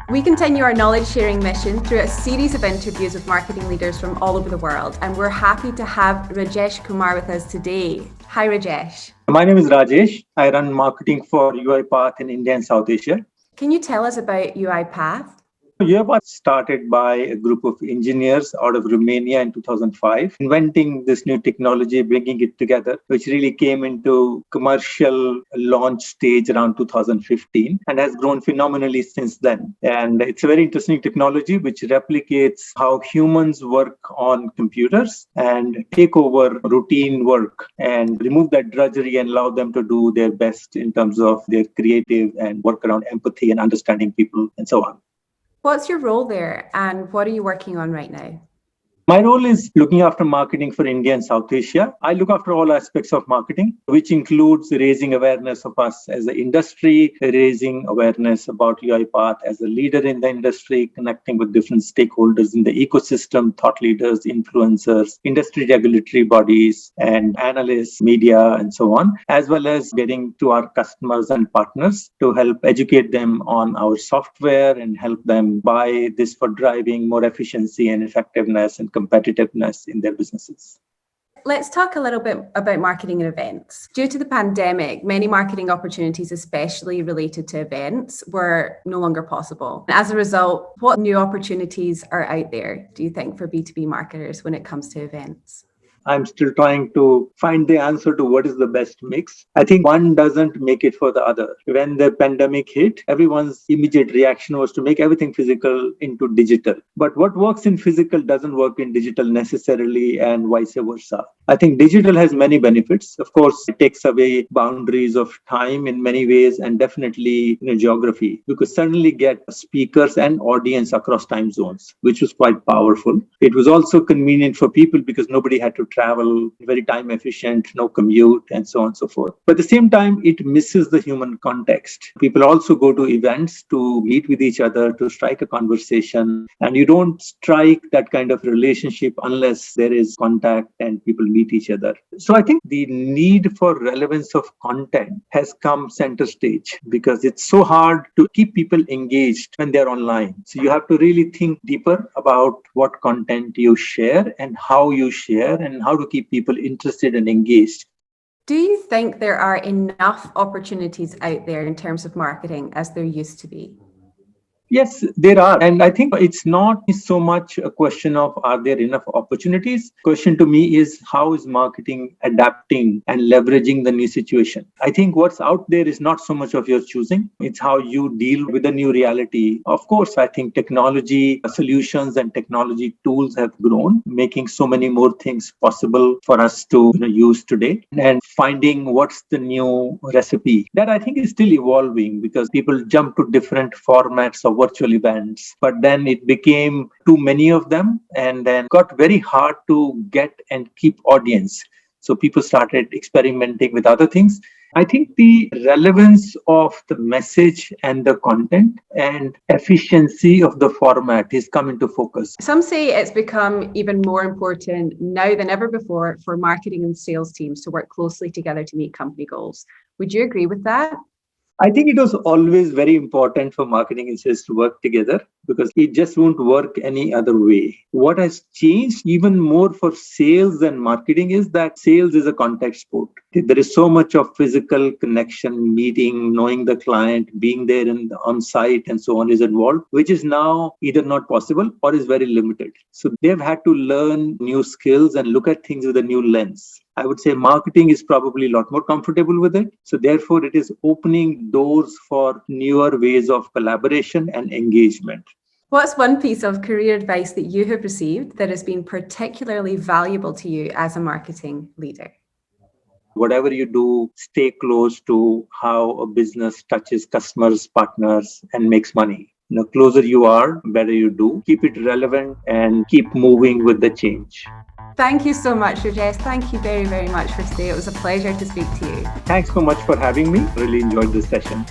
We continue our knowledge sharing mission through a series of interviews with marketing leaders from all over the world, and we're happy to have Rajesh Kumar with us today. Hi, Rajesh. My name is Rajesh. I run marketing for UiPath in India and South Asia. Can you tell us about UiPath? UiPath started by a group of engineers out of Romania in 2005, inventing this new technology, bringing it together, which really came into commercial launch stage around 2015 and has grown phenomenally since then. And it's a very interesting technology which replicates how humans work on computers and take over routine work and remove that drudgery and allow them to do their best in terms of their creative and work around empathy and understanding people and so on. What's your role there and what are you working on right now? My role is looking after marketing for India and South Asia. I look after all aspects of marketing, which includes raising awareness of us as an industry, raising awareness about UiPath as a leader in the industry, connecting with different stakeholders in the ecosystem, thought leaders, influencers, industry regulatory bodies, and analysts, media, and so on, as well as getting to our customers and partners to help educate them on our software and help them buy this for driving more efficiency and effectiveness and competitiveness in their businesses. Let's talk a little bit about marketing and events. Due to the pandemic, many marketing opportunities, especially related to events, were no longer possible. As a result, what new opportunities are out there, do you think, for B2B marketers when it comes to events? I'm still trying to find the answer to what is the best mix. I think one doesn't make it for the other. When the pandemic hit, everyone's immediate reaction was to make everything physical into digital. But what works in physical doesn't work in digital necessarily, and vice versa. I think digital has many benefits. Of course, it takes away boundaries of time in many ways and definitely geography. You could suddenly get speakers and audience across time zones, which was quite powerful. It was also convenient for people because nobody had to travel, very time efficient, no commute, and so on and so forth. But at the same time, it misses the human context. People also go to events to meet with each other, to strike a conversation, and you don't strike that kind of relationship unless there is contact and people meet each other. So I think the need for relevance of content has come center stage because it's so hard to keep people engaged when they're online. So you have to really think deeper about what content you share and how you share and how to keep people interested and engaged. Do you think there are enough opportunities out there in terms of marketing as there used to be? Yes, there are. And I think it's not so much a question of are there enough opportunities? Question to me is how is marketing adapting and leveraging the new situation? I think what's out there is not so much of your choosing. It's how you deal with the new reality. Of course, I think technology solutions and technology tools have grown, making so many more things possible for us to use today. And finding what's the new recipe that I think is still evolving because people jump to different formats of virtual events, but then it became too many of them and then got very hard to get and keep audience. So people started experimenting with other things. I think the relevance of the message and the content and efficiency of the format has come into focus. Some say it's become even more important now than ever before for marketing and sales teams to work closely together to meet company goals. Would you agree with that? I think it was always very important for marketing and sales to work together because it just won't work any other way. What has changed even more for sales than marketing is that sales is a contact sport. There is so much of physical connection, meeting, knowing the client, being there on site and so on is involved, which is now either not possible or is very limited. So they've had to learn new skills and look at things with a new lens. I would say marketing is probably a lot more comfortable with it. So therefore, it is opening doors for newer ways of collaboration and engagement. What's one piece of career advice that you have received that has been particularly valuable to you as a marketing leader? Whatever you do, stay close to how a business touches customers, partners, and makes money. The closer you are, better you do. Keep it relevant and keep moving with the change. Thank you so much, Rajeshs. Thank you very, very much for today. It was a pleasure to speak to you. Thanks so much for having me. Really enjoyed this session.